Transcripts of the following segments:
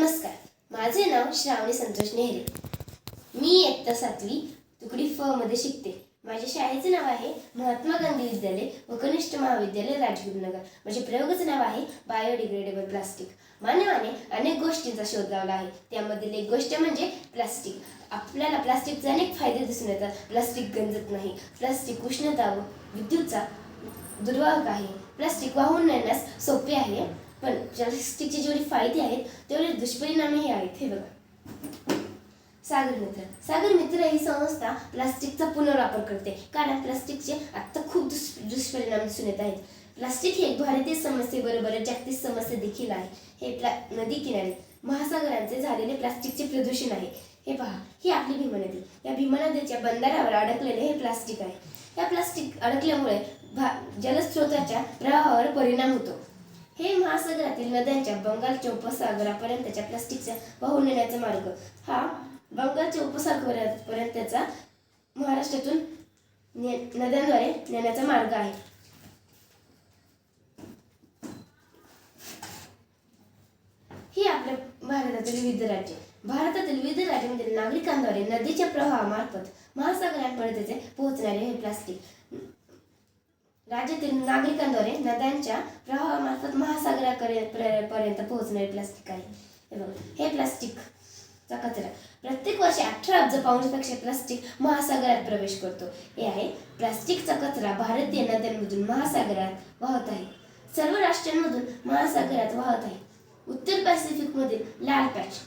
नमस्कार, माझे नाव श्रावणी संतोष नेहरे. मी इयत्ता 7वी तुकडी फ मध्ये शिकते. माझ्या शाळेचे नाव आहे महात्मा गांधी विद्यालय व कनिष्ठ महाविद्यालय राजगुरुनगर. माझे प्रयोगाचे नाव आहे बायोडिग्रेडेबल प्लास्टिक. मानवाने अनेक गोष्टींचा शोध लावला आहे. त्यामधील एक गोष्ट म्हणजे प्लास्टिक. आपल्याला प्लास्टिकचे अनेक फायदे दिसून येतात. प्लास्टिक गंजत नाही. प्लास्टिक उष्णता व विद्युतचा दुर्वाहक आहे. प्लास्टिक वाहून नेण्यास सोपे आहे. पण प्लास्टिकचे जेवढे फायदे आहेत तेवढे दुष्परिणामही आहेत. हे बघा, सागर मित्र ही संस्था प्लास्टिकचा पुनर्वापर करते, कारण प्लास्टिकचे आता खूप दुष्परिणाम दिसून येत आहेत. प्लास्टिक ही एक भारतीय समस्येबरोबर जागतिक समस्या देखील आहे. हे नदी किनारी महासागरांचे झालेले प्लास्टिकचे प्रदूषण आहे. हे पहा, ही आपली भीमा नदी. या भीमा नदीच्या बंधाऱ्यावर अडकलेले हे प्लास्टिक आहे. या प्लास्टिक अडकल्यामुळे जलस्रोताच्या प्रवाहावर परिणाम होतो. हे महासागरातील नद्यांच्या बंगालच्या उपसागरापर्यंतच्या प्लास्टिकचा वाहून नेण्याचा मार्ग. हा बंगालच्या उपसागरापर्यंतचा महाराष्ट्रातून नद्यांद्वारे नेण्याचा मार्ग आहे. ही आपल्या भारतातील विविध राज्यांमधील नागरिकांद्वारे नदीच्या प्रवाहामार्फत महासागरांपर्यंत पोहोचणारे हे प्लास्टिक राज्यातील नागरिकांद्वारे नद्यांच्या प्रवाहामार्फत महासागरापर्यंत पोहोचणारे प्लास्टिक आहे. हे प्लास्टिकचा कचरा प्रत्येक वर्षी 18 अब्ज पाऊंडपेक्षा प्लास्टिक महासागरात प्रवेश करतो. हे आहे प्लास्टिकचा कचरा भारतीय नद्यांमधून महासागरात वाहत आहे. सर्व राष्ट्रांमधून महासागरात वाहत आहे. उत्तर पॅसिफिक मधील लाल पॅच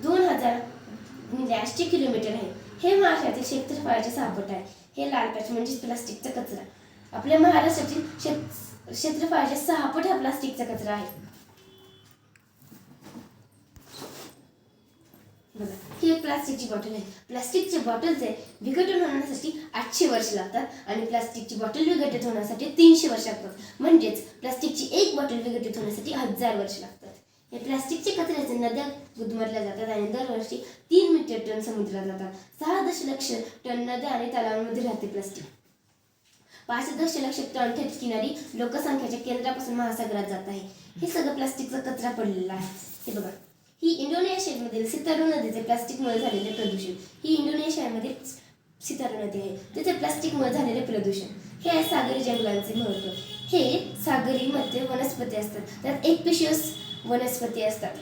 2080 किलोमीटर आहे. हे महाराष्ट्रातील क्षेत्रफळाचे 6 पट आहे. हे लाल पॅच म्हणजे प्लास्टिकचा कचरा. आपल्या महाराष्ट्रातील क्षेत्रफळाच्या 6 पट हा प्लास्टिकचा कचरा आहे. बघा, ही एक प्लास्टिकची बॉटल आहे. प्लास्टिकच्या बॉटलचे विघटन होण्यासाठी 800 वर्ष लागतात आणि प्लास्टिकची बॉटल विघटित होण्यासाठी 300 वर्ष लागतात. म्हणजेच प्लास्टिकची एक बॉटल विघटित होण्यासाठी 1000 वर्ष लागतात. हे प्लास्टिकचे कचऱ्याचे नद्या गुदमरल्या जातात आणि दरवर्षी 3 मिलियन टन समुद्रात जातात. 6 दशलक्ष टन नद्या आणि तलावांमध्ये राहते प्लास्टिक. 5 दशलक्ष टन थेट किनारी लोकसंख्येच्या केंद्रापासून महासागरात जात आहे. हे सगळं प्लास्टिकचा कचरा पडलेला आहे. हे बघा, ही इंडोनेशियामधील सितारू नदीचे प्लास्टिकमुळे झालेले प्रदूषण. ही इंडोनेशियामधील सितारू नदी आहे, तिथे प्लास्टिकमुळे झालेले प्रदूषण. हे आहे सागरी जंगलांचे महत्त्व. हे सागरी मध्ये वनस्पती असतात. त्यात एकपेशीय वनस्पती असतात.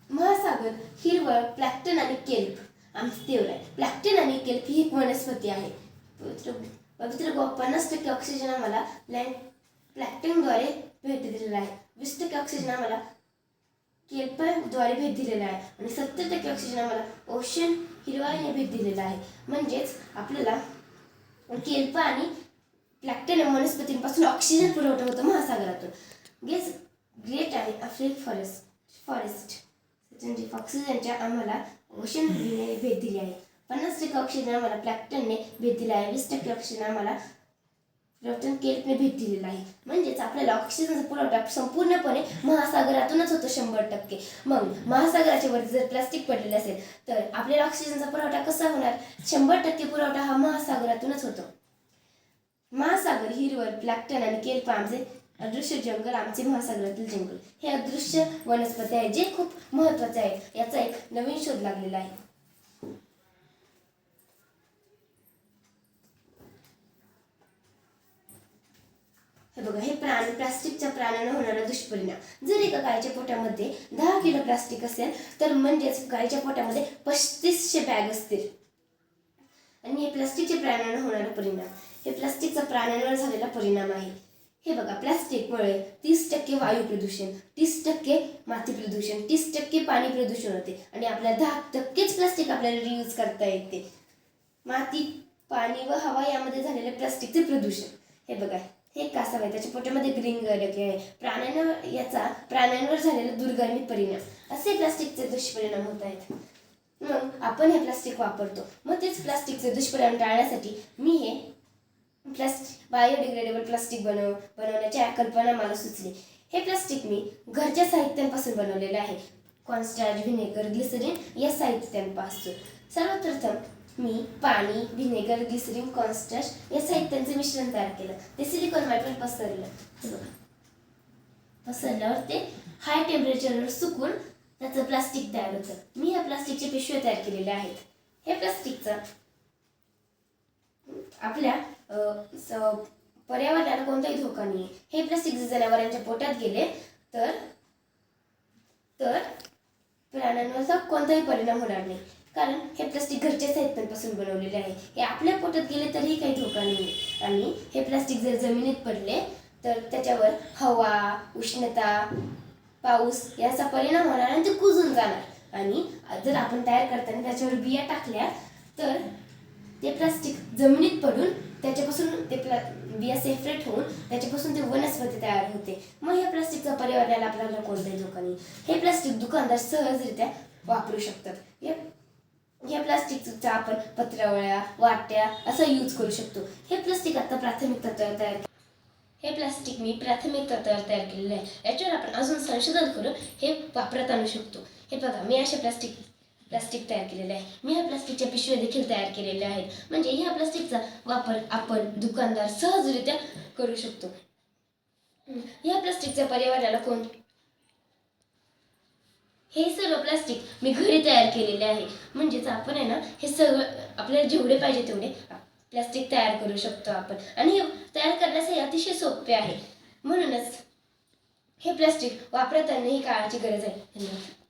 महासागर हिरवळ, प्लॅक्टन आणि केल्प आमचे तीव्र आहे. प्लॅक्टन आणि केल्प ही एक वनस्पती आहे. पवित्र 50% ऑक्सिजन आम्हाला प्लॅक्टनद्वारे भेट दिलेला आहे. 20% ऑक्सिजन आम्हाला केल्पद्वारे भेट दिलेला आहे आणि 70% ऑक्सिजन आम्हाला ओशन हिरवाईने भेट दिलेला आहे. म्हणजेच आपल्याला केल्प आणि प्लॅक्टन वनस्पतींपासून ऑक्सिजन पुरवठा होतो महासागरातून. ग्रेट आणि आफ्रिक फॉरेस्ट ऑक्सिजनच्या आम्हाला ओशन हिरवाईने भेट दिली आहे. 50% ऑक्सिजन आम्हाला प्लॅक्टनने भेट दिला आहे. 20% ऑक्सिजन आम्हाला केल्पने भेट दिलेला आहे. म्हणजेच आपल्याला ऑक्सिजनचा पुरवठा संपूर्णपणे महासागरातूनच होतो 100%. मग महासागराच्या वरती जर प्लास्टिक पडलेले असेल तर आपल्याला ऑक्सिजनचा पुरवठा कसा होणार? 100% पुरवठा हा महासागरातूनच होतो. महासागर हिरवळ, प्लॅक्टन आणि केल्प आमचे अदृश्य जंगल, आमचे महासागरातील जंगल. हे अदृश्य वनस्पती आहे जे खूप महत्वाचे आहे. याचा एक नवीन शोध लागलेला आहे. हे बघा, हे प्लास्टिकच्या प्राण्याने होणारा दुष्परिणाम. जर एका गायीच्या पोटामध्ये 10 किलो प्लास्टिक असेल तर म्हणजेच गायीच्या पोटामध्ये 3500 बॅग असतील. आणि हे प्लास्टिकच्या प्राण्याने होणारा परिणाम. हे प्लास्टिकचा प्राण्यांवर झालेला परिणाम आहे. हे बघा, प्लास्टिकमुळे 30% वायू प्रदूषण, 30% माती प्रदूषण, 30% पाणी प्रदूषण होते आणि आपल्याला 10%च प्लास्टिक आपल्याला रियूज करता येते. माती, पाणी व हवा यामध्ये झालेले प्लास्टिकचे प्रदूषण. हे बघा, हे कासव आहे, त्याच्या पोटामध्ये ग्रीन गडके आहे. प्राण्यांवर झालेला दुर्गंधी परिणाम. असे प्लास्टिकचे दुष्परिणाम होत आहेत. मग आपण हे प्लास्टिक वापरतो. मग तेच प्लास्टिकचे दुष्परिणाम टाळण्यासाठी मी हे बायोडिग्रेडेबल प्लास्टिक बनवण्याची कल्पना मला सुचली. हे प्लास्टिक मी घरच्या साहित्यांपासून बनवलेले आहे. कॉर्नस्टार्च, व्हिनेगर, ग्लिसरीन या साहित्यांपासून. सर्वप्रथम मी पाणी, व्हिनेगर, ग्लिसरीन, कॉर्नस्टार्च या साहित्यांचे मिश्रण तयार केलं. ते सिलिकॉन मॅटवर पसरलं. पसरल्यावर ते हाय टेम्परेचरवर सुकून त्याचं प्लास्टिक तयार होतं. मी ह्या प्लास्टिकचे पिशव्या तयार केलेल्या आहेत. हे प्लास्टिकचं आपल्या पर्यावरणाला कोणताही धोका नाही. हे प्लास्टिक जर जनावरांच्या पोटात गेले तर तर प्राण्यांवर कोणताही परिणाम होणार नाही, कारण हे प्लास्टिक घरच्या साहित्यांपासून बनवलेले आहे. हे आपल्या पोटात गेले तरीही काही धोका नाही. आणि हे प्लास्टिक जर जमिनीत पडले तर त्याच्यावर हवा, उष्णता, पाऊस याचा परिणाम होणार आणि ते कुजून जाणार. आणि जर आपण तयार करताना त्याच्यावर बिया टाकल्या तर ते प्लास्टिक जमिनीत पडून त्याच्यापासून ते बिया सेपरेट होऊन त्याच्यापासून ते वनस्पती तयार होते. मग या प्लास्टिकचा पर्यावरणाला आपल्याला कोणताही धोका नाही. हे प्लास्टिक दुकानदार सहजरित्या वापरू शकतात. या प्लास्टिकचा आपण पत्रावळ्या, वाट्या असा यूज करू शकतो. हे प्लास्टिक आता प्राथमिक तत्वावर तयार मी प्राथमिक तत्वावर तयार केलेलं आहे. याच्यावर आपण अजून संशोधन करून हे वापरात आणू शकतो. हे बघा, मी असे प्लास्टिक तयार केलेले आहे. मी ह्या प्लास्टिकच्या पिशव्या देखील तयार केलेल्या आहेत. म्हणजे ह्या प्लास्टिकचा वापर आपण दुकानदार सहजरित्या करू शकतो. ह्या प्लास्टिकच्या पर्यावरणाला हे सर्व प्लास्टिक मी घरी तयार केलेले आहे. म्हणजेच आपण आहे ना, हे सगळं आपल्याला जेवढे पाहिजे तेवढे प्लास्टिक तयार करू शकतो आपण. आणि हे तयार करण्यासाठी अतिशय सोपे आहे. म्हणूनच हे प्लास्टिक वापरत आणणे ही काळाची गरज आहे. धन्यवाद.